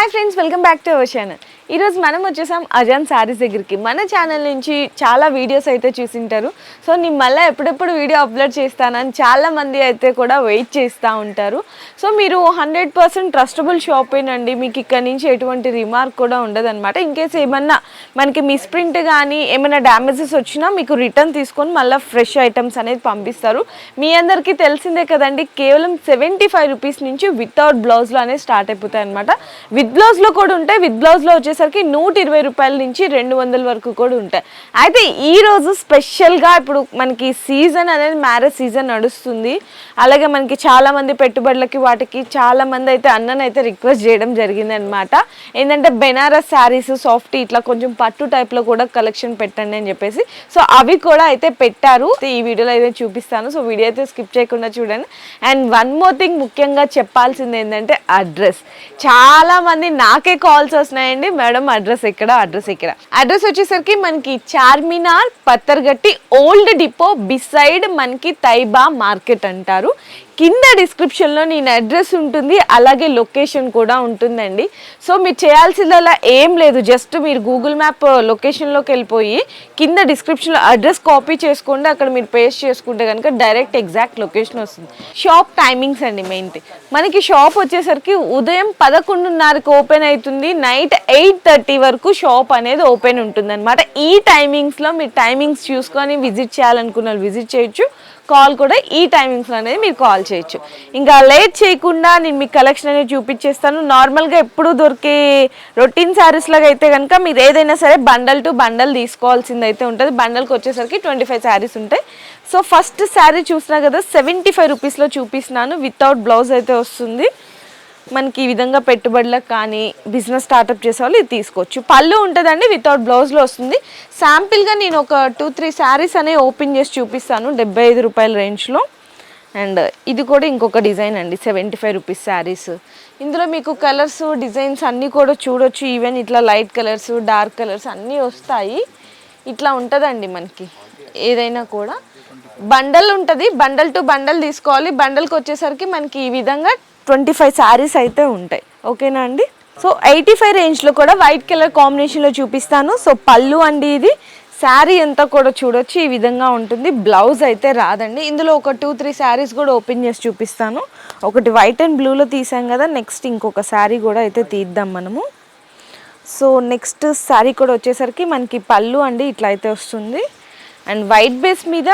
Hi friends, welcome back to our channel. ఈరోజు మనం వచ్చేసాం అజాన్ శారీస్ దగ్గరికి. మన ఛానల్ నుంచి చాలా వీడియోస్ అయితే చూసింటారు. సో నేను మళ్ళీ ఎప్పుడెప్పుడు వీడియో అప్లోడ్ చేస్తానని చాలామంది అయితే కూడా వెయిట్ చేస్తూ ఉంటారు. సో మీరు 100% ట్రస్టబుల్ షాపేనండి, మీకు ఇక్కడ నుంచి ఎటువంటి రిమార్క్ కూడా ఉండదన్నమాట. ఇన్కేస్ ఏమన్నా మనకి మిస్ప్రింట్ కానీ ఏమైనా డ్యామేజెస్ వచ్చినా మీకు రిటర్న్ తీసుకొని మళ్ళీ ఫ్రెష్ ఐటమ్స్ అనేది పంపిస్తారు. మీ అందరికీ తెలిసిందే కదండి, కేవలం 75 రూపీస్ నుంచి వితౌట్ బ్లౌజ్లో అనేది స్టార్ట్ అయిపోతాయి అనమాట. విత్ బ్లౌజ్లో కూడా ఉంటాయి. విత్ బ్లౌజ్లో వచ్చేసరికి 120 రూపాయల నుంచి 200 వరకు కూడా ఉంటాయి. అయితే ఈరోజు స్పెషల్గా ఇప్పుడు మనకి సీజన్ అనేది మ్యారేజ్ సీజన్ నడుస్తుంది. అలాగే మనకి చాలామంది పెట్టుబడులకి వాటికి చాలామంది అయితే అన్ననైతే రిక్వెస్ట్ చేయడం జరిగింది అనమాట. ఏంటంటే బెనారస్ శారీస్ సాఫ్ట్ ఇట్లా కొంచెం పట్టు టైప్లో కూడా కలెక్షన్ పెట్టండి అని చెప్పేసి. సో అవి కూడా అయితే పెట్టారు. ఈ వీడియోలో అయితే చూపిస్తాను. సో వీడియో అయితే స్కిప్ చేయకుండా చూడండి. అండ్ వన్ మోర్ థింగ్ ముఖ్యంగా చెప్పాల్సింది ఏంటంటే అడ్రస్. చాలా మంది నాకే కాల్స్ వస్తున్నాయండి, మేడం అడ్రస్ ఎక్కడ, అడ్రస్ ఎక్కడ. అడ్రస్ వచ్చేసరికి మనకి Charminar Pathargatti old depot beside మనకి తైబా మార్కెట్ అంటారు. కింద డిస్క్రిప్షన్లో నేను అడ్రస్ ఉంటుంది, అలాగే లొకేషన్ కూడా ఉంటుందండి. సో మీరు చేయాల్సిందలా ఏం లేదు, జస్ట్ మీరు గూగుల్ మ్యాప్ లొకేషన్లోకి వెళ్ళిపోయి కింద డిస్క్రిప్షన్లో అడ్రస్ కాపీ చేసుకోండి. అక్కడ మీరు పేస్ట్ చేసుకుంటే కనుక డైరెక్ట్ ఎగ్జాక్ట్ లొకేషన్ వస్తుంది. షాప్ టైమింగ్స్ అండి మెయిన్ థింగ్. మనకి షాప్ వచ్చేసరికి ఉదయం 11:30కి ఓపెన్ అవుతుంది, నైట్ 8:30 వరకు షాప్ అనేది ఓపెన్ ఉంటుంది అనమాట. ఈ టైమింగ్స్లో మీరు టైమింగ్స్ చూసుకొని విజిట్ చేయాలనుకున్న విజిట్ చేయొచ్చు. కాల్ కూడా ఈ టైమింగ్స్లో అనేది మీరు కాల్ చేయొచ్చు. ఇంకా లేట్ చేయకుండా నేను మీకు కలెక్షన్ అనేది చూపించేస్తాను. నార్మల్గా ఎప్పుడు దొరికే రొటీన్ శారీస్ లాగా అయితే కనుక మీరు ఏదైనా సరే బండల్ టు బండల్ తీసుకోవాల్సింది అయితే ఉంటుంది. బండల్కి వచ్చేసరికి 25 శారీస్ ఉంటాయి. సో ఫస్ట్ శారీ చూసినా కదా 75 రూపీస్లో చూపిస్తున్నాను. వితౌట్ బ్లౌజ్ అయితే వస్తుంది. మనకి ఈ విధంగా పెట్టుబడులకు కానీ బిజినెస్ స్టార్ట్అప్ చేసే వాళ్ళు ఇది తీసుకోవచ్చు. పళ్ళు ఉంటుందండి, వితౌట్ బ్లౌజ్లో వస్తుంది. శాంపిల్గా నేను ఒక 2-3 శారీస్ అనేవి ఓపెన్ చేసి చూపిస్తాను 75 రూపాయల రేంజ్లో. అండ్ ఇది కూడా ఇంకొక డిజైన్ అండి, 75 రూపీస్ శారీస్. ఇందులో మీకు కలర్స్ డిజైన్స్ అన్నీ కూడా చూడొచ్చు. ఈవెన్ ఇట్లా లైట్ కలర్స్ డార్క్ కలర్స్ అన్నీ వస్తాయి. ఇట్లా ఉంటుందండి మనకి. ఏదైనా కూడా బండల్ ఉంటుంది, బండల్ టు బండల్ తీసుకోవాలి. బండల్కి వచ్చేసరికి మనకి ఈ విధంగా 25 శారీస్ అయితే ఉంటాయి. ఓకేనా అండి. సో 85 రేంజ్లో కూడా వైట్ కలర్ కాంబినేషన్లో చూపిస్తాను. సో పళ్ళు అండి, ఇది శారీ అంతా కూడా చూడొచ్చు ఈ విధంగా ఉంటుంది. బ్లౌజ్ అయితే రాదండి. ఇందులో ఒక 2-3 శారీస్ కూడా ఓపెన్ చేసి చూపిస్తాను. ఒకటి వైట్ అండ్ బ్లూలో తీసాం కదా, నెక్స్ట్ ఇంకొక శారీ కూడా అయితే తీద్దాం మనము. సో నెక్స్ట్ శారీ కూడా వచ్చేసరికి మనకి పళ్ళు అండి ఇట్లా అయితే వస్తుంది. అండ్ వైట్ బేస్ మీద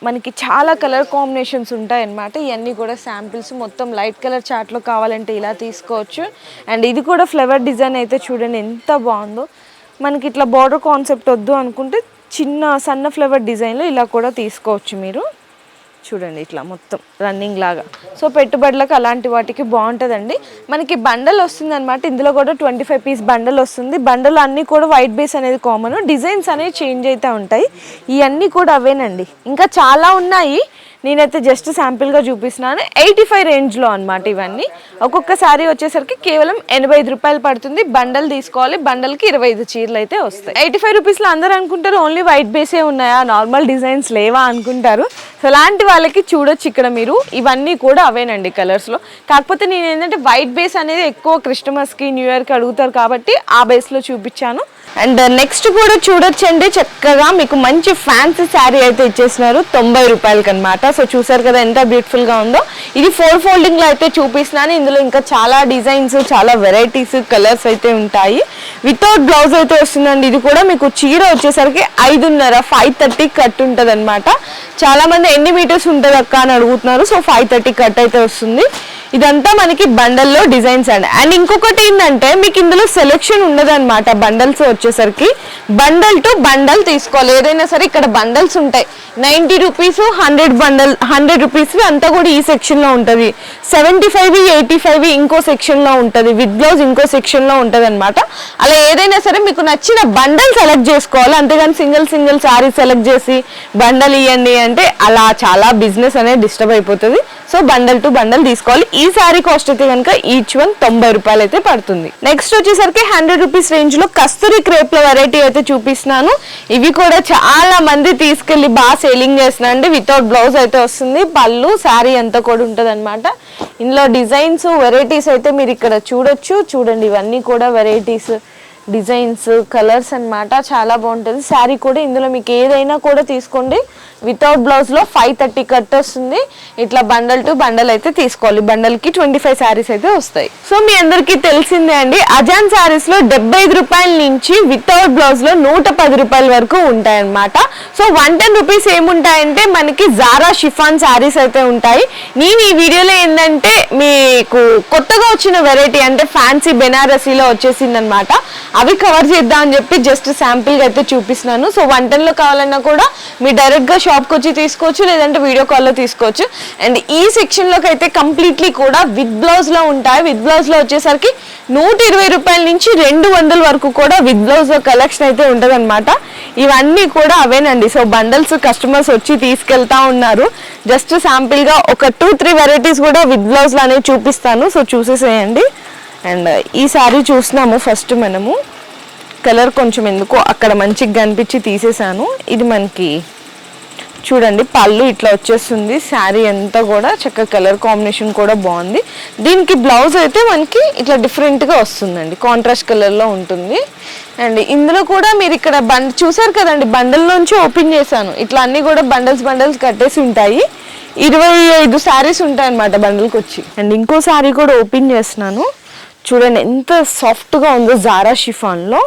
మనకి చాలా కలర్ కాంబినేషన్స్ ఉంటాయి అన్నమాట. ఇవన్నీ కూడా శాంపిల్స్, మొత్తం లైట్ కలర్ చార్ట్లో కావాలంటే ఇలా తీసుకోవచ్చు. అండ్ ఇది కూడా ఫ్లవర్ డిజైన్ అయితే చూడండి ఎంత బాగుందో. మనకి ఇట్లా బార్డర్ కాన్సెప్ట్ వద్దు అనుకుంటే చిన్న సన్న ఫ్లవర్ డిజైన్లో ఇలా కూడా తీసుకోవచ్చు మీరు. చూడండి ఇట్లా మొత్తం రన్నింగ్ లాగా. సో పెట్టుబడులకు అలాంటి వాటికి బాగుంటుందండి. మనకి బండల్ వస్తుంది అనమాట. ఇందులో కూడా 25 పీస్ బండల్ వస్తుంది. బండల్ అన్నీ కూడా వైట్ బేస్ అనేది కామన్, డిజైన్స్ అనేవి చేంజ్ అయితే ఉంటాయి. ఇవన్నీ కూడా అవేనండి, ఇంకా చాలా ఉన్నాయి. నేనైతే జస్ట్ శాంపిల్గా చూపిస్తున్నాను. 85 రేంజ్లో అనమాట ఇవన్నీ. ఒక్కొక్క శారీ వచ్చేసరికి కేవలం 85 రూపాయలు పడుతుంది. బండల్ తీసుకోవాలి, బండల్కి 25 చీరలు అయితే వస్తాయి. 85 రూపీస్లో అందరూ అనుకుంటారు ఓన్లీ వైట్ బేసే ఉన్నాయా, నార్మల్ డిజైన్స్ లేవా అనుకుంటారు. సో అలాంటి వాళ్ళకి చూడొచ్చు ఇక్కడ మీరు, ఇవన్నీ కూడా అవేనండి కలర్స్లో. కాకపోతే నేను ఏంటంటే వైట్ బేస్ అనేది ఎక్కువ క్రిస్టమస్కి న్యూ ఇయర్కి అడుగుతారు కాబట్టి ఆ బేస్లో చూపించాను. అండ్ నెక్స్ట్ కూడా చూడొచ్చండి, చక్కగా మీకు మంచి ఫ్యాన్సీ శారీ అయితే ఇచ్చేసినారు 90 రూపాయలకి అనమాట. సో చూసారు కదా ఎంత బ్యూటిఫుల్గా ఉందో. ఇది 4 ఫోల్డింగ్లో అయితే చూపిస్తున్నాను. ఇందులో ఇంకా చాలా డిజైన్స్, చాలా వెరైటీస్, కలర్స్ అయితే ఉంటాయి. వితౌట్ బ్లౌజ్ అయితే వస్తుందండి. ఇది కూడా మీకు చీర వచ్చేసరికి 5.5 530 కట్ ఉంటుంది అనమాట. చాలామంది ఎన్ని మీటర్స్ ఉంటుంది అక్క అని అడుగుతున్నారు. సో 530 కట్ అయితే వస్తుంది. ఇదంతా మనకి బండల్లో డిజైన్స్ అండి. అండ్ ఇంకొకటి ఏంటంటే మీకు ఇందులో సెలెక్షన్ ఉండదు అనమాట. బండల్స్ వచ్చేసరికి బండల్ టు బండల్ తీసుకోవాలి. ఏదైనా సరే ఇక్కడ బండల్స్ ఉంటాయి. 90 రూపీస్ 100 బండల్, 100 రూపీస్ అంతా కూడా ఈ సెక్షన్లో ఉంటుంది. 75 85 ఇంకో సెక్షన్లో ఉంటుంది. విత్ బ్లౌజ్ ఇంకో సెక్షన్లో ఉంటుంది అనమాట. అలా ఏదైనా సరే మీకు నచ్చిన బండల్ సెలెక్ట్ చేసుకోవాలి. అంతేగాని సింగిల్ శారీ సెలెక్ట్ చేసి బండల్ ఇవ్వండి అంటే అలా చాలా బిజినెస్ అనేది డిస్టర్బ్ అయిపోతుంది. సో బండల్ టు బండల్ తీసుకోవాలి. ఈ శారీ కాస్ట్ అయితే కనుక ఈచ్ వన్ 90 రూపాయలు అయితే పడుతుంది. నెక్స్ట్ వచ్చేసరికి 100 రూపీస్ రేంజ్ లో కస్తూరి క్రేప్ లో వెరైటీ అయితే చూపిస్తున్నాను. ఇవి కూడా చాలా మంది తీసుకెళ్లి బాగా సేలింగ్ చేస్తున్నారు అండి. వితౌట్ బ్లౌజ్ అయితే వస్తుంది, పళ్ళు శారీ అంతా కూడా ఉంటది అనమాట. ఇందులో డిజైన్స్ వెరైటీస్ అయితే మీరు ఇక్కడ చూడొచ్చు. చూడండి, ఇవన్నీ కూడా వెరైటీస్, డిజైన్స్, కలర్స్ అన్నమాట. చాలా బాగుంటుంది శారీ కూడా. ఇందులో మీకు ఏదైనా కూడా తీసుకోండి. వితౌట్ బ్లౌజ్ లో 530 కట్ వస్తుంది. ఇట్లా బండల్ టు బండల్ అయితే తీసుకోవాలి. బండల్ కి 25 శారీస్ అయితే వస్తాయి. సో మీ అందరికి తెలిసిందే అండి, అజాన్ శారీస్ లో 75 రూపాయల నుంచి వితౌట్ బ్లౌజ్ లో 110 రూపాయల వరకు ఉంటాయి అన్నమాట. సో 110 రూపీస్ ఏముంటాయంటే మనకి జారా షిఫాన్ శారీస్ అయితే ఉంటాయి. నేను ఈ వీడియోలో ఏంటంటే మీకు కొత్తగా వచ్చిన వెరైటీ అంటే ఫ్యాన్సీ బెనారసీలో వచ్చేసింది అనమాట. అవి కవర్ చేద్దాం అని చెప్పి జస్ట్ శాంపిల్ గా అయితే చూపిస్తున్నాను. సో 110 లో కావాలన్నా కూడా మీరు డైరెక్ట్ గా షాప్ కి వచ్చి తీసుకోవచ్చు, లేదంటే వీడియో కాల్ లో తీసుకోవచ్చు. అండ్ ఈ సెక్షన్ లోకి అయితే కంప్లీట్లీ కూడా విత్ బ్లౌజ్ లో ఉంటాయి. విత్ బ్లౌజ్ లో వచ్చేసరికి 120 రూపాయల నుంచి 200 వరకు కూడా విత్ బ్లౌజ్ లో కలెక్షన్ అయితే ఉంటది అనమాట. ఇవన్నీ కూడా అవేనండి. సో బండల్స్ కస్టమర్స్ వచ్చి తీసుకెళ్తా ఉన్నారు. జస్ట్ శాంపిల్ గా ఒక 2-3 వెరైటీస్ కూడా విత్ బ్లౌజ్ లో అనేవి చూపిస్తాను. సో చూసేసేయండి. అండ్ ఈ సారీ చూసినాము ఫస్ట్ మనము. కలర్ కొంచెం ఎందుకో అక్కడ మంచిగా కనిపించి తీసేసాను. ఇది మనకి చూడండి పళ్ళు ఇట్లా వచ్చేస్తుంది. శారీ అంతా కూడా చక్కగా కలర్ కాంబినేషన్ కూడా బాగుంది. దీనికి బ్లౌజ్ అయితే మనకి ఇట్లా డిఫరెంట్గా వస్తుందండి, కాంట్రాస్ట్ కలర్లో ఉంటుంది. అండ్ ఇందులో కూడా మీరు ఇక్కడ చూసారు కదండి, బండల్లోంచి ఓపెన్ చేశాను. ఇట్లా అన్నీ కూడా బండల్స్ కట్టేసి ఉంటాయి. 25 శారీస్ ఉంటాయి అన్నమాట బండల్కి వచ్చి. అండ్ ఇంకో శారీ కూడా ఓపెన్ చేస్తున్నాను. చూడండి ఎంత సాఫ్ట్గా ఉందో జారా షిఫాన్లో.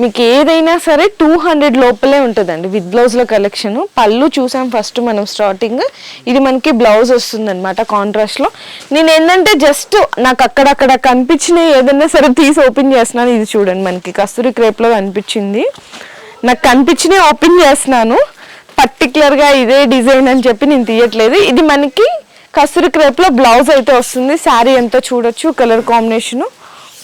మీకు ఏదైనా సరే 200 లోపలే ఉంటుందండి విత్ బ్లౌజ్లో కలెక్షన్. పళ్ళు చూసాం ఫస్ట్ మనం స్టార్టింగ్. ఇది మనకి బ్లౌజ్ వస్తుంది అనమాట కాంట్రాస్ట్లో. నేను ఏంటంటే జస్ట్ నాకు అక్కడక్కడ కనిపించినవి ఏదైనా సరే తీసి ఓపెన్ చేస్తున్నాను. ఇది చూడండి మనకి కస్తూరి క్రేప్లో కనిపించింది. నాకు కనిపించినవి ఓపెన్ చేస్తున్నాను. పర్టికులర్గా ఇదే డిజైన్ అని చెప్పి నేను తీయట్లేదు. ఇది మనకి కస్తూరి క్రేప్లో బ్లౌజ్ అయితే వస్తుంది. శారీ అంతా చూడొచ్చు, కలర్ కాంబినేషను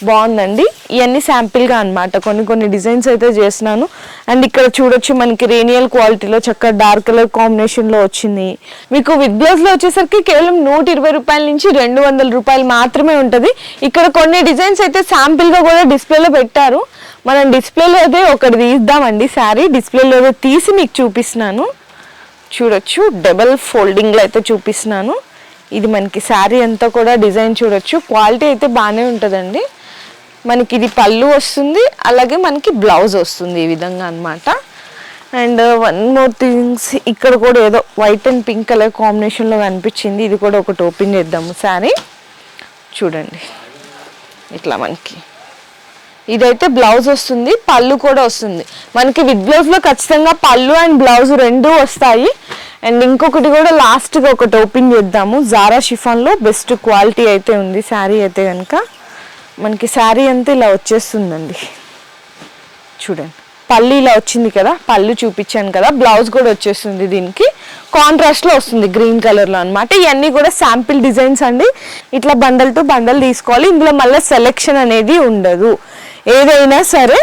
బాగుందండి. ఇవన్నీ శాంపిల్గా అనమాట, కొన్ని డిజైన్స్ అయితే చేస్తున్నాను. అండ్ ఇక్కడ చూడొచ్చు మనకి రేనియల్ క్వాలిటీలో చక్కగా డార్క్ కలర్ కాంబినేషన్లో వచ్చింది. మీకు విత్ బ్లౌజ్లో వచ్చేసరికి కేవలం 120 రూపాయల నుంచి 200 రూపాయలు మాత్రమే ఉంటుంది. ఇక్కడ కొన్ని డిజైన్స్ అయితే శాంపిల్గా కూడా డిస్ప్లేలో పెట్టారు. మనం డిస్ప్లేలో అయితే ఒకటి తీద్దామండి. శారీ డిస్ప్లేలో అయితే తీసి మీకు చూపిస్తున్నాను. చూడొచ్చు డబల్ ఫోల్డింగ్లో అయితే చూపిస్తున్నాను. ఇది మనకి శారీ అంతా కూడా డిజైన్ చూడొచ్చు. క్వాలిటీ అయితే బాగానే ఉంటుందండి. మనకి ఇది పళ్ళు వస్తుంది, అలాగే మనకి బ్లౌజ్ వస్తుంది ఈ విధంగా అన్నమాట. అండ్ వన్ మోర్ థింగ్స్, ఇక్కడ కూడా ఏదో వైట్ అండ్ పింక్ కలర్ కాంబినేషన్లో కనిపించింది. ఇది కూడా ఒకటి ఓపెన్ చేద్దాము. శారీ చూడండి ఇట్లా మనకి ఇదైతే బ్లౌజ్ వస్తుంది, పళ్ళు కూడా వస్తుంది. మనకి విత్ బ్లౌజ్లో ఖచ్చితంగా పళ్ళు అండ్ బ్లౌజ్ రెండూ వస్తాయి. అండ్ ఇంకొకటి కూడా లాస్ట్గా ఒకటి ఓపెన్ చేద్దాము. జారా షిఫాన్లో బెస్ట్ క్వాలిటీ అయితే ఉంది శారీ అయితే కనుక. మనకి శారీ అంతా ఇలా వచ్చేస్తుందండి. చూడండి పళ్ళు ఇలా వచ్చింది కదా, పళ్ళు చూపించాను కదా, బ్లౌజ్ కూడా వచ్చేస్తుంది. దీనికి కాంట్రాస్ట్లో వస్తుంది గ్రీన్ కలర్లో అనమాట. ఇవన్నీ కూడా శాంపిల్ డిజైన్స్ అండి. ఇట్లా బండల్ టు బండల్ తీసుకోవాలి. ఇందులో మళ్ళీ సెలెక్షన్ అనేది ఉండదు. ఏదైనా సరే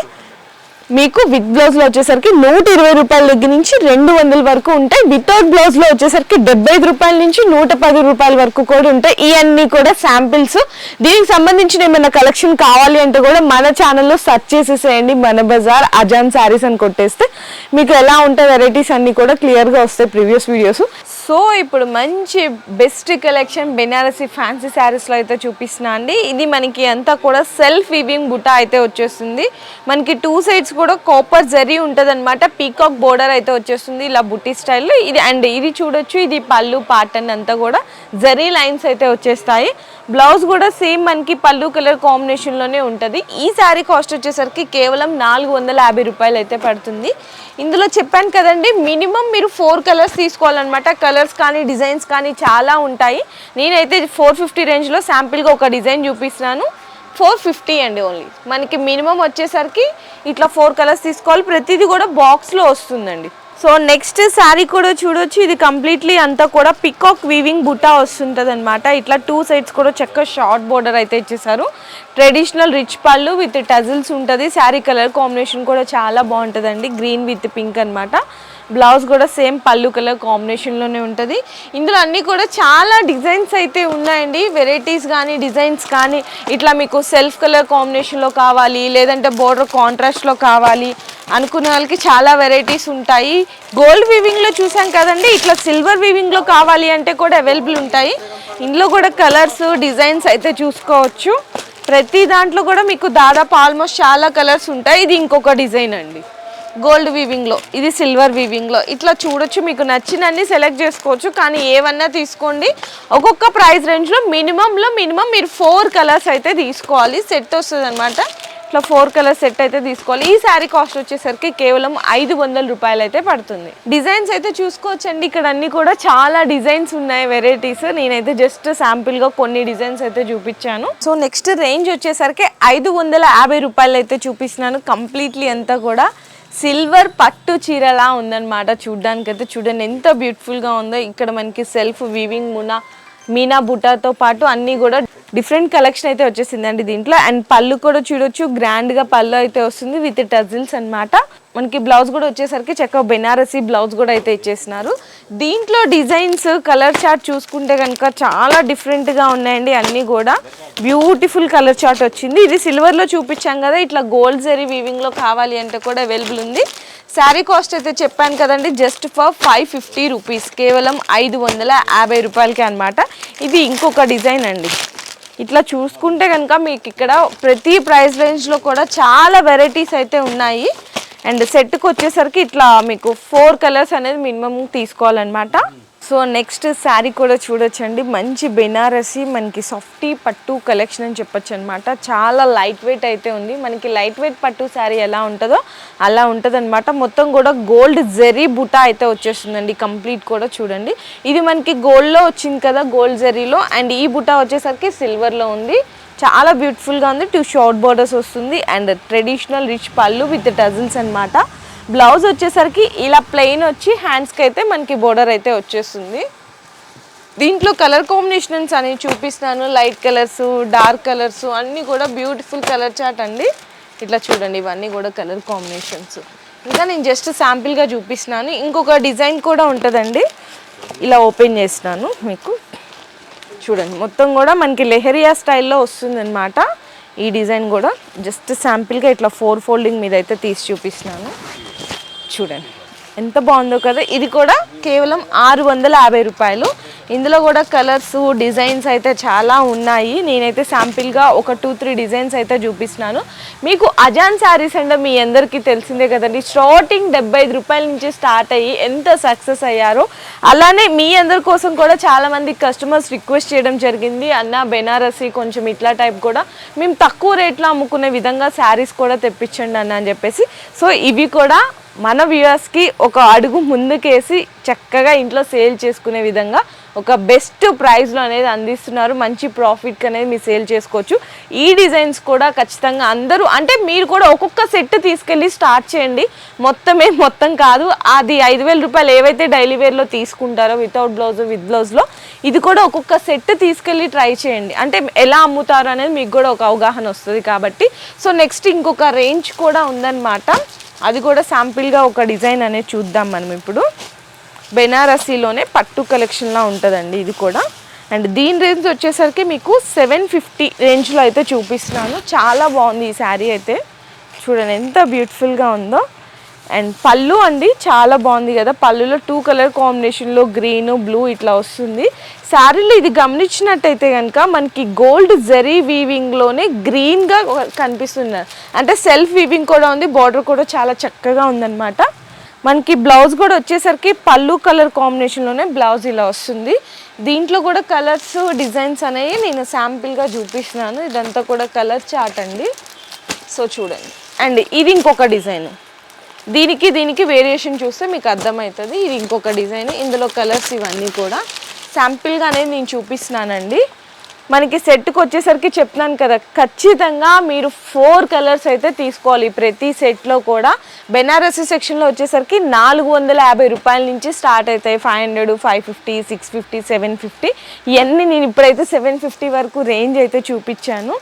మీకు విత్ బ్లౌజ్లో వచ్చేసరికి 120 రూపాయల దగ్గర నుంచి 200 వరకు ఉంటాయి. వితౌట్ బ్లౌజ్లో వచ్చేసరికి 75 రూపాయల నుంచి 110 రూపాయల వరకు కూడా ఉంటాయి. ఇవన్నీ కూడా శాంపిల్స్. దీనికి సంబంధించిన ఏమైనా కలెక్షన్ కావాలి అంటే కూడా మన ఛానల్లో సెర్చ్ చేసేసేయండి. మన బజార్ అజాన్ శారీస్ అని కొట్టేస్తే మీకు ఎలా ఉంటాయి వెరైటీస్ అన్నీ కూడా క్లియర్గా వస్తాయి ప్రీవియస్ వీడియోస్. సో ఇప్పుడు మంచి బెస్ట్ కలెక్షన్ బెనారసీ ఫ్యాన్సీ శారీస్లో అయితే చూపిస్తున్నా అండి. ఇది మనకి అంతా కూడా సెల్ఫ్ వీవింగ్ బుట్ట అయితే వచ్చేస్తుంది. మనకి 2 సైడ్స్ కూడా కాపర్ జరీ ఉంటుంది అనమాట. పీకాక్ బోర్డర్ అయితే వచ్చేస్తుంది ఇలా బుట్టి స్టైల్లో. ఇది అండ్ ఇది చూడొచ్చు, ఇది పళ్ళు పాటర్న్ అంతా కూడా జరీ లైన్స్ అయితే వచ్చేస్తాయి. బ్లౌజ్ కూడా సేమ్ మనకి పళ్ళు కలర్ కాంబినేషన్లోనే ఉంటుంది. ఈ శారీ కాస్ట్ వచ్చేసరికి కేవలం 450 రూపాయలు అయితే పడుతుంది. ఇందులో చెప్పాను కదండి, మినిమం మీరు 4 కలర్స్ తీసుకోవాలన్నమాట. కలర్స్ కానీ డిజైన్స్ కానీ చాలా ఉంటాయి. నేనైతే 450 రేంజ్లో శాంపిల్గా ఒక డిజైన్ చూపిస్తున్నాను. 450 అండి ఓన్లీ. మనకి మినిమం వచ్చేసరికి ఇట్లా 4 కలర్స్ తీసుకోవాలి. ప్రతిదీ కూడా బాక్స్లో వస్తుందండి. సో నెక్స్ట్ శారీ కూడా చూడొచ్చు. ఇది కంప్లీట్లీ అంతా కూడా పికాక్ వీవింగ్ బుట్టా వస్తుంటుంది అనమాట. ఇట్లా 2 సైడ్స్ కూడా చక్కగా షార్ట్ బోర్డర్ అయితే ఇచ్చేసారు. ట్రెడిషనల్ రిచ్ పళ్ళు విత్ టజిల్స్ ఉంటుంది. శారీ కలర్ కాంబినేషన్ కూడా చాలా బాగుంటుందండి. గ్రీన్ విత్ పింక్ అనమాట. బ్లౌజ్ కూడా సేమ్ పళ్ళు కలర్ కాంబినేషన్లోనే ఉంటుంది. ఇందులో అన్నీ కూడా చాలా డిజైన్స్ అయితే ఉన్నాయండి. వెరైటీస్ కానీ డిజైన్స్ కానీ ఇట్లా మీకు సెల్ఫ్ కలర్ కాంబినేషన్లో కావాలి, లేదంటే బోర్డర్ కాంట్రాస్ట్లో కావాలి అనుకునే వాళ్ళకి చాలా వెరైటీస్ ఉంటాయి. గోల్డ్ వీవింగ్లో చూసాం కదండి, ఇట్లా సిల్వర్ వీవింగ్లో కావాలి అంటే కూడా అవైలబుల్ ఉంటాయి. ఇందులో కూడా కలర్స్ డిజైన్స్ అయితే చూసుకోవచ్చు. ప్రతి దాంట్లో కూడా మీకు దాదాపు ఆల్మోస్ట్ చాలా కలర్స్ ఉంటాయి. ఇది ఇంకొక డిజైన్ అండి గోల్డ్ వీవింగ్లో, ఇది సిల్వర్ వీవింగ్లో. ఇట్లా చూడొచ్చు, మీకు నచ్చినన్ని సెలెక్ట్ చేసుకోవచ్చు. కానీ ఏమన్నా తీసుకోండి, ఒక్కొక్క ప్రైస్ రేంజ్లో మినిమం మీరు 4 కలర్స్ అయితే తీసుకోవాలి. సెట్ వస్తుంది అనమాట. ఇట్లా 4 కలర్ సెట్ అయితే తీసుకోవాలి. ఈ శారీ కాస్ట్ వచ్చేసరికి కేవలం 500 రూపాయలు అయితే పడుతుంది. డిజైన్స్ అయితే చూసుకోవచ్చండి. ఇక్కడ అన్ని కూడా చాలా డిజైన్స్ ఉన్నాయి, వెరైటీస్. నేనైతే జస్ట్ శాంపిల్గా కొన్ని డిజైన్స్ అయితే చూపించాను. సో నెక్స్ట్ రేంజ్ వచ్చేసరికి 550 రూపాయలు అయితే చూపిస్తున్నాను. కంప్లీట్లీ అంతా కూడా సిల్వర్ పట్టు చీరలా ఉందన్నమాట. చూడ్డానికి అయితే చూడండి ఎంత బ్యూటిఫుల్గా ఉందో. ఇక్కడ మనకి సెల్ఫ్ వీవింగ్ మీనా బుటాతో పాటు అన్నీ కూడా డిఫరెంట్ కలెక్షన్ అయితే వచ్చేసిందండి దీంట్లో. అండ్ పళ్ళు కూడా చూడొచ్చు, గ్రాండ్గా పళ్ళు అయితే వస్తుంది విత్ టజిల్స్ అనమాట. మనకి బ్లౌజ్ కూడా వచ్చేసరికి చక్కగా బెనారసీ బ్లౌజ్ కూడా అయితే ఇచ్చేసినారు. దీంట్లో డిజైన్స్ కలర్ చార్ట్ చూసుకుంటే కనుక చాలా డిఫరెంట్గా ఉన్నాయండి. అన్నీ కూడా బ్యూటిఫుల్ కలర్ చార్ట్ వచ్చింది. ఇది సిల్వర్లో చూపించాం కదా, ఇట్లా గోల్డ్ జరీ వీవింగ్లో కావాలి అంటే కూడా అవైలబుల్ ఉంది. శారీ కాస్ట్ అయితే చెప్పాను కదండి, జస్ట్ ఫర్ 550 రూపీస్, కేవలం 550 రూపాయలకి అనమాట. ఇది ఇంకొక డిజైన్ అండి. ఇట్లా చూసుకుంటే కనుక మీకు ఇక్కడ ప్రతి ప్రైస్ రేంజ్లో కూడా చాలా వెరైటీస్ అయితే ఉన్నాయి. అండ్ సెట్కి వచ్చేసరికి ఇట్లా మీకు 4 కలర్స్ అనేది మినిమం తీసుకోవాలన్నమాట. సో నెక్స్ట్ శారీ కూడా చూడొచ్చండి. మంచి బెనారసి మనకి సాఫ్టీ పట్టు కలెక్షన్ అని చెప్పొచ్చు అనమాట. చాలా లైట్ వెయిట్ అయితే ఉంది. మనకి లైట్ వెయిట్ పట్టు శారీ ఎలా ఉంటుందో అలా ఉంటుంది అనమాట. మొత్తం కూడా గోల్డ్ జెరీ బుటా అయితే వచ్చేస్తుందండి కంప్లీట్ కూడా. చూడండి, ఇది మనకి గోల్డ్లో వచ్చింది కదా, గోల్డ్ జెరీలో. అండ్ ఈ బుటా వచ్చేసరికి సిల్వర్లో ఉంది. చాలా బ్యూటిఫుల్గా ఉంది. 2 షార్ట్ బోర్డర్స్ వస్తుంది. అండ్ ట్రెడిషనల్ రిచ్ పళ్ళు విత్ టజిల్స్ అనమాట. బ్లౌజ్ వచ్చేసరికి ఇలా ప్లెయిన్ వచ్చి హ్యాండ్స్కి అయితే మనకి బోర్డర్ అయితే వచ్చేస్తుంది. దీంట్లో కలర్ కాంబినేషన్స్ అనేవి చూపిస్తాను. లైట్ కలర్స్, డార్క్ కలర్స్ అన్నీ కూడా బ్యూటిఫుల్ కలర్ చార్ట్ అండి. ఇట్లా చూడండి, ఇవన్నీ కూడా కలర్ కాంబినేషన్స్. ఇంకా నేను జస్ట్ శాంపిల్గా చూపిస్తున్నాను. ఇంకొక డిజైన్ కూడా ఉంటుందండి. ఇలా ఓపెన్ చేస్తున్నాను మీకు చూడండి. మొత్తం కూడా మనకి లెహరియా స్టైల్లో వస్తుంది అనమాట. ఈ డిజైన్ కూడా జస్ట్ శాంపిల్గా ఇట్లా 4 ఫోల్డింగ్ మీద అయితే తీసి చూపిస్తున్నాను. చూడండి ఎంత బాగుందో కదా. ఇది కూడా కేవలం 650 రూపాయలు. ఇందులో కూడా కలర్స్ డిజైన్స్ అయితే చాలా ఉన్నాయి. నేనైతే శాంపిల్గా ఒక 2-3 డిజైన్స్ అయితే చూపిస్తున్నాను మీకు. అజాన్ శారీస్ అంటే మీ అందరికీ తెలిసిందే కదండి, స్టార్టింగ్ 75 రూపాయల నుంచి స్టార్ట్ అయ్యి ఎంత సక్సెస్ అయ్యారో. అలానే మీ అందరి కోసం కూడా చాలామంది కస్టమర్స్ రిక్వెస్ట్ చేయడం జరిగింది, అన్న బెనారసి కొంచెం ఇట్లా టైప్ కూడా మేము తక్కువ రేట్లో అమ్ముకునే విధంగా శారీస్ కూడా తెప్పించండి అన్న అని చెప్పేసి. సో ఇవి కూడా మన వ్యూవర్స్కి ఒక అడుగు ముందుకేసి చక్కగా ఇంట్లో సేల్ చేసుకునే విధంగా ఒక బెస్ట్ ప్రైస్లో అనేది అందిస్తున్నారు. మంచి ప్రాఫిట్ అనేది మీరు సేల్ చేసుకోవచ్చు. ఈ డిజైన్స్ కూడా ఖచ్చితంగా అందరూ అంటే మీరు కూడా ఒక్కొక్క సెట్ తీసుకెళ్ళి స్టార్ట్ చేయండి. మొత్తం కాదు, అది 5000 రూపాయలు ఏవైతే డైలీ వేర్లో తీసుకుంటారో వితౌట్ బ్లౌజ్ విత్ బ్లౌజ్లో, ఇది కూడా ఒక్కొక్క సెట్ తీసుకెళ్ళి ట్రై చేయండి. అంటే ఎలా అమ్ముతారు అనేది మీకు కూడా ఒక అవగాహన వస్తుంది కాబట్టి. సో నెక్స్ట్ ఇంకొక రేంజ్ కూడా ఉందన్నమాట. అది కూడా శాంపిల్గా ఒక డిజైన్ అనేది చూద్దాం మనం ఇప్పుడు. బెనారసీలోనే పట్టు కలెక్షన్లా ఉంటుందండి ఇది కూడా. అండ్ దీని రేంజ్ వచ్చేసరికి మీకు 750 రేంజ్లో అయితే చూపిస్తున్నాను. చాలా బాగుంది ఈ శారీ అయితే. చూడండి ఎంత బ్యూటిఫుల్గా ఉందో. అండ్ పళ్ళు అండి చాలా బాగుంది కదా. పళ్ళులో 2 కలర్ కాంబినేషన్లో గ్రీన్ బ్లూ ఇట్లా వస్తుంది. శారీలో ఇది గమనించినట్టయితే కనుక మనకి గోల్డ్ జరీ వీవింగ్లోనే గ్రీన్గా కనిపిస్తుంది. అంటే సెల్ఫ్ వీవింగ్ కూడా ఉంది. బార్డర్ కూడా చాలా చక్కగా ఉందన్నమాట. మనకి బ్లౌజ్ కూడా వచ్చేసరికి పళ్ళు కలర్ కాంబినేషన్లోనే బ్లౌజ్ ఇలా వస్తుంది. దీంట్లో కూడా కలర్స్ డిజైన్స్ అనేవి నేను శాంపిల్గా చూపిస్తున్నాను. ఇదంతా కూడా కలర్ చార్ట్ అండి. సో చూడండి. అండ్ ఇది ఇంకొక డిజైన్. దీనికి వేరియేషన్ చూస్తే మీకు అర్థమవుతుంది. ఇది ఇంకొక డిజైన్. ఇందులో కలర్స్ ఇవన్నీ కూడా శాంపిల్గా అనేది నేను చూపిస్తున్నానండి. మనకి సెట్కి వచ్చేసరికి చెప్తున్నాను కదా, ఖచ్చితంగా మీరు 4 కలర్స్ అయితే తీసుకోవాలి ప్రతి సెట్లో కూడా. బెనారసీ సెక్షన్లో వచ్చేసరికి 450 రూపాయల నుంచి స్టార్ట్ అవుతాయి. 500, 550, 650, 750 ఇవన్నీ నేను ఇప్పుడైతే 750 వరకు రేంజ్ అయితే చూపించాను.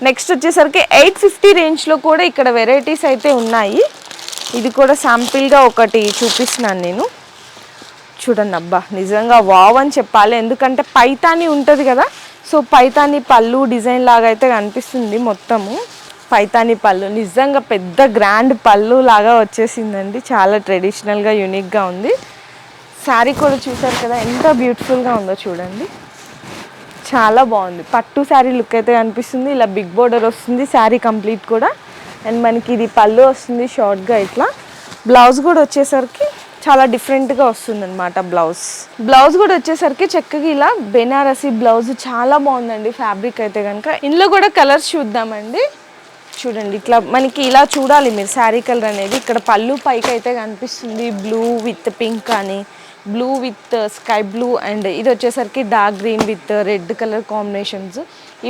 నెక్స్ట్ వచ్చేసరికి 850 రేంజ్లో కూడా ఇక్కడ వెరైటీస్ అయితే ఉన్నాయి. ఇది కూడా శాంపిల్గా ఒకటి చూపిస్తున్నాను నేను. చూడండి, అబ్బా నిజంగా వావ్ అని చెప్పాలి. ఎందుకంటే పైతాని ఉంటుంది కదా, సో పైతాని పళ్ళు డిజైన్ లాగా అయితే కనిపిస్తుంది. మొత్తము పైతాని పళ్ళు నిజంగా పెద్ద గ్రాండ్ పళ్ళు లాగా వచ్చేసిందండి. చాలా ట్రెడిషనల్గా యూనిక్గా ఉంది. శారీ కూడా చూసారు కదా ఎంత బ్యూటిఫుల్గా ఉందో చూడండి. చాలా బాగుంది. పట్టు శారీ లుక్ అయితే కనిపిస్తుంది. ఇలా బిగ్ బోర్డర్ వస్తుంది శారీ కంప్లీట్ కూడా. అండ్ మనకి ఇది పళ్ళు వస్తుంది షార్ట్గా ఇట్లా. బ్లౌజ్ కూడా వచ్చేసరికి చాలా డిఫరెంట్గా వస్తుంది అనమాట. బ్లౌజ్ కూడా వచ్చేసరికి చక్కగా ఇలా బెనారసీ బ్లౌజ్ చాలా బాగుందండి. ఫ్యాబ్రిక్ అయితే కనుక ఇందులో కూడా కలర్స్ చూద్దామండి. చూడండి, ఇట్లా మనకి ఇలా చూడాలి మీరు శారీ కలర్ అనేది. ఇక్కడ పళ్ళు పైకి అయితే కనిపిస్తుంది బ్లూ విత్ పింక్ అని, blue with sky blue, and ఇది వచ్చేసరికి dark green with red colour combinations.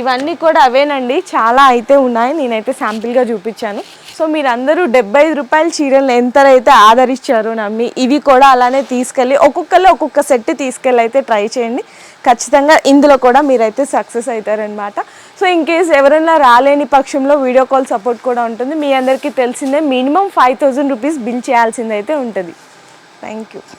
ఇవన్నీ కూడా అవేనండి, చాలా అయితే ఉన్నాయి. నేనైతే శాంపిల్గా చూపించాను. సో మీరు అందరూ 75 రూపాయల చీరలు ఎంతైతే ఆదరించారో నమ్మి ఇవి కూడా అలానే తీసుకెళ్ళి ఒక్కొక్కరు ఒక్కొక్క సెట్ తీసుకెళ్ళి అయితే ట్రై చేయండి. ఖచ్చితంగా ఇందులో కూడా మీరైతే సక్సెస్ అవుతారనమాట. సో ఇన్ కేస్ ఎవరైనా రాలేని పక్షంలో వీడియో కాల్ సపోర్ట్ కూడా ఉంటుంది. మీ అందరికీ తెలిసిందే, మినిమం 5000 రూపీస్ బిల్ చేయాల్సిందైతే ఉంటుంది. Thank you.